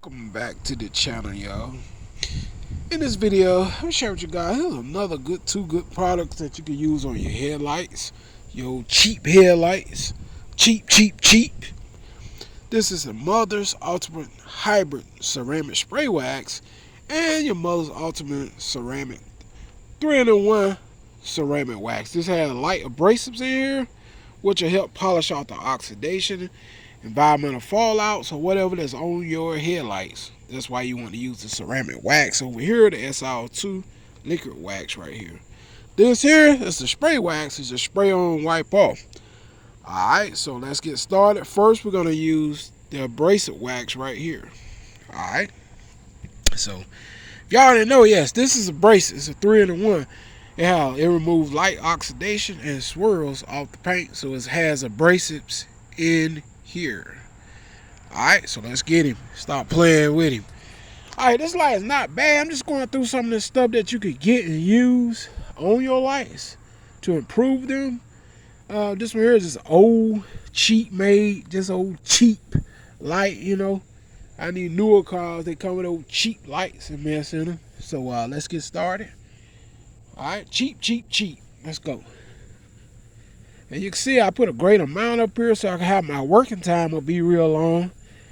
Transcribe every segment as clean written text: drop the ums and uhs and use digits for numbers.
Welcome back to the channel, y'all. In this video, I'm gonna share with you guys here's another two good products that you can use on your headlights, your cheap headlights, cheap. This is the Mother's Ultimate Hybrid Ceramic Spray Wax and your Mother's Ultimate Ceramic 3-in-1 Ceramic Wax. This has light abrasives in here, which will help polish off the oxidation, environmental fallouts, or whatever that's on your headlights. That's why you want to use the ceramic wax over here, the SR2 liquid wax right here. This here is the spray wax. It's a spray on, wipe off. Alright, so let's get started. First, we're going to use the abrasive wax right here. Alright, so if y'all already know, yes, this is abrasive. It's a 3-in-1. It removes light oxidation and swirls off the paint, so it has abrasives in here. Alright, so let's get him. Stop playing with him. Alright, this light is not bad. I'm just going through some of the stuff that you could get and use on your lights to improve them. This one here is just old, cheap made, just old cheap light, you know. I need newer cars. They come with old cheap lights and mess in them. So let's get started. Alright, cheap. Let's go. And you can see I put a great amount up here so I can have my working time will be real long.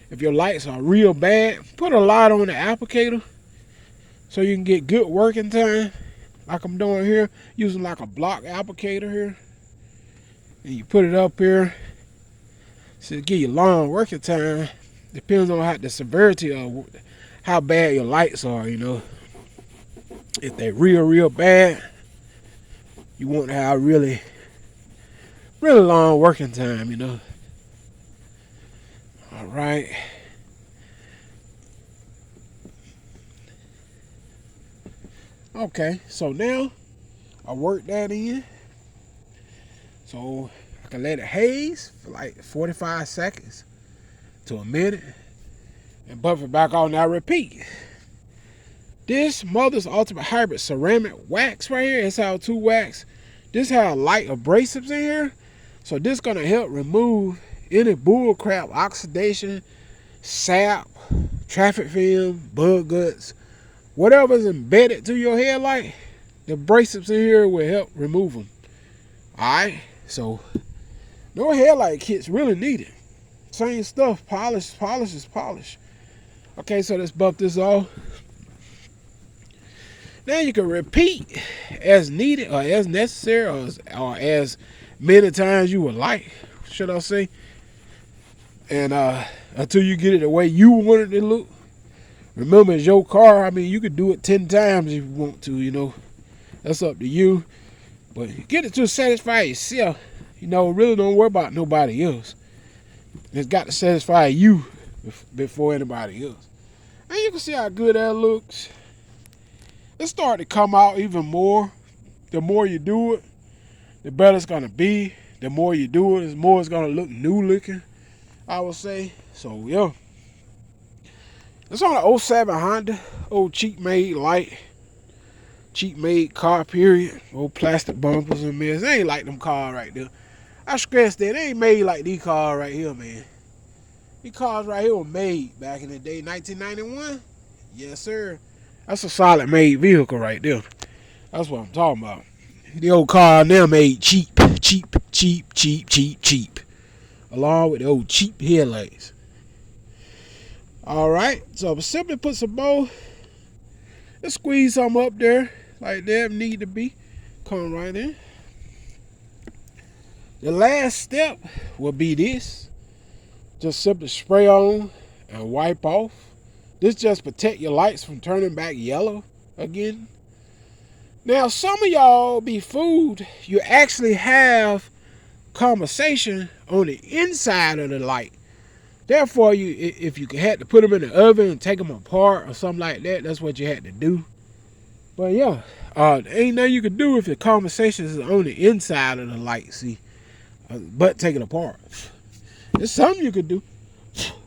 If your lights are real bad, put a lot on the applicator so you can get good working time. Like I'm doing here, using like a block applicator here. And you put it up here so it give you long working time. Depends on the severity of how bad your lights are, you know. If they're real bad, you want to have really long working time, you know. All right. Okay, so now I work that in. So I can let it haze for like 45 seconds to a minute and buff it back on. Now repeat. This Mother's Ultimate Hybrid Ceramic Wax right here, SR2 wax. This has light abrasives in here. So this is going to help remove any bullcrap, oxidation, sap, traffic film, bug guts, whatever is embedded to your headlight. The abrasives in here will help remove them. Alright, so no headlight kits really needed. Same stuff, polish is polish. Okay, so let's buff this off. Now you can repeat as needed or as necessary or as many times you would like, should I say. And until you get it the way you want it to look. Remember, it's your car. I mean, you could do it 10 times if you want to, you know. That's up to you. But get it to satisfy yourself. You know, really don't worry about nobody else. It's got to satisfy you before anybody else. And you can see how good that looks. It's starting to come out even more. The more you do it, the better it's going to be. The more you do it, the more it's going to look new looking, I would say. So, yeah. It's on an 07 Honda. Old cheap made light. Cheap made car, period. Old plastic bumpers and mirrors. They ain't like them cars right there. I stress that. They ain't made like these cars right here, man. These cars right here were made back in the day, 1991. Yes, sir. That's a solid made vehicle right there. That's what I'm talking about. The old car now made cheap. Along with the old cheap headlights. Alright, so simply put some more. Let's squeeze some up there like that need to be. Come right in. The last step will be this. Just simply spray on and wipe off. This just protect your lights from turning back yellow again. Now, some of y'all be fooled. You actually have conversation on the inside of the light. Therefore, if you had to put them in the oven and take them apart or something like that, that's what you had to do. But yeah, ain't nothing you can do if your conversation is on the inside of the light, see, but take it apart. There's something you could do,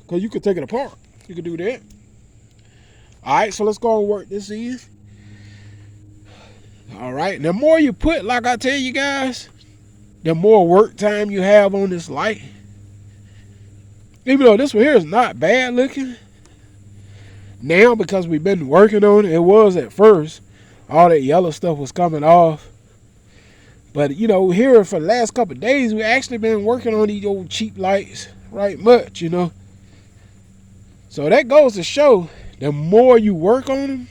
because you could take it apart. You could do that. Alright, so let's go and work this in. Alright, the more you put, like I tell you guys, the more work time you have on this light. Even though this one here is not bad looking, Now, because we've been working on it, it was at first, all that yellow stuff was coming off. But, you know, here for the last couple of days, we actually been working on these old cheap lights right much, you know. So that goes to show, the more you work on them,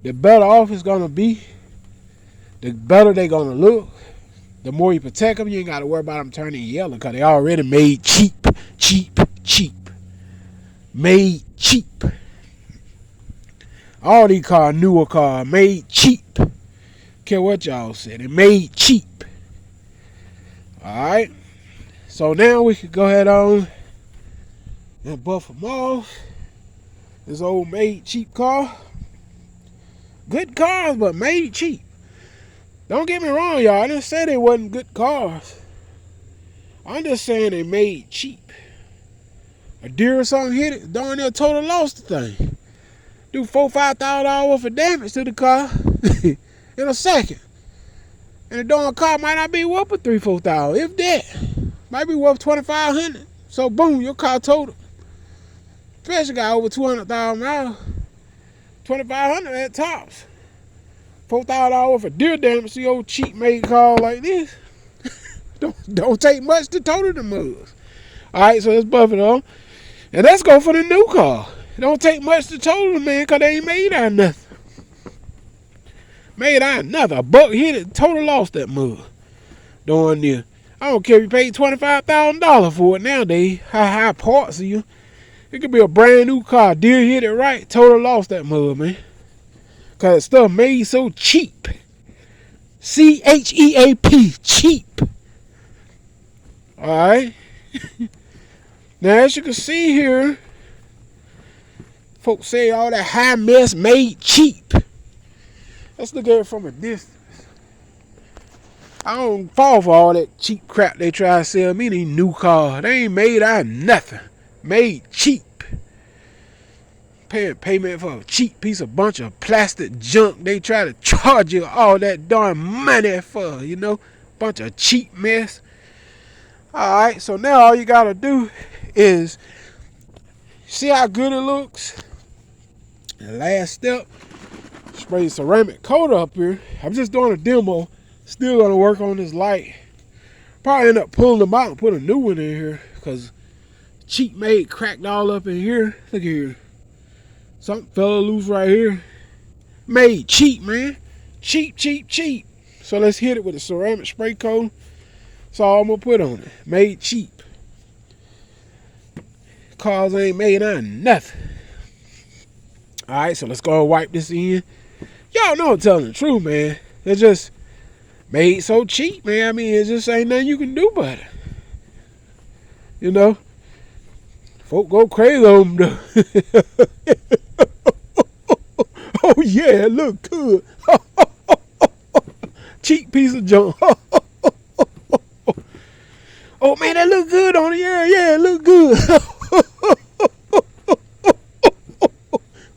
the better off it's going to be. The better they're going to look. The more you protect them, you ain't got to worry about them turning yellow because they already made cheap. Made cheap. All these cars, newer cars, made cheap. Care what y'all said, it made cheap. Alright. So now we can go ahead on and buff them off. This old made cheap car. Good cars, but made cheap. Don't get me wrong, y'all. I didn't say they wasn't good cars. I'm just saying they made cheap. A deer or something hit it, darn near total lost the thing. Do $4,000-$5,000 worth of damage to the car in a second. And the darn car might not be worth but $3,000-$4,000, if that. Might be worth $2,500. So boom, your car total. Especially got over 200,000 miles. $2,500 at tops. $4,000 worth of deer damage to your old cheap made car like this. Don't take much to total the mugs. Alright, so let's buff it on. And let's go for the new car. It don't take much to total them, man, because they ain't made out of nothing. Made out of nothing. A buck hit it, total lost that mug. Darn near. I don't care if you paid $25,000 for it nowadays. High parts of you. It could be a brand new car. Deer hit it right, total lost that mug, man. Because stuff made so cheap. C-H-E-A-P. Cheap. Alright. Now, as you can see here, folks say all that high mess made cheap. Let's look at it from a distance. I don't fall for all that cheap crap they try to sell me. These new cars, they ain't made out of nothing. Made cheap. Paying payment for a cheap piece of bunch of plastic junk. They try to charge you all that darn money for, you know, bunch of cheap mess. Alright, so now all you gotta do is see how good it looks. And last step, spray ceramic coat up here. I'm just doing a demo. Still gonna work on this light. Probably end up pulling them out and put a new one in here because cheap made cracked all up in here. Look here. Something fell loose right here. Made cheap, man. Cheap. So let's hit it with a ceramic spray coat. That's all I'm gonna put on it. Made cheap. Cars ain't made out of nothing. Alright, so let's go and wipe this in. Y'all know I'm telling the truth, man. It's just made so cheap, man. I mean, it just ain't nothing you can do about it. You know? Folk go crazy on them, though. Oh, yeah, it look good. Cheap piece of junk. Oh, man, that look good on it. Yeah, it look good.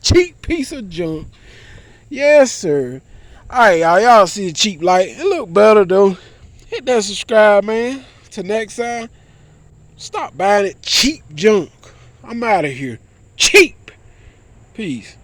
Cheap piece of junk. Yes, sir. Alright, y'all see the cheap light. It look better, though. Hit that subscribe, man. Till next time. Stop buying it cheap junk. I'm out of here. Cheap. Peace.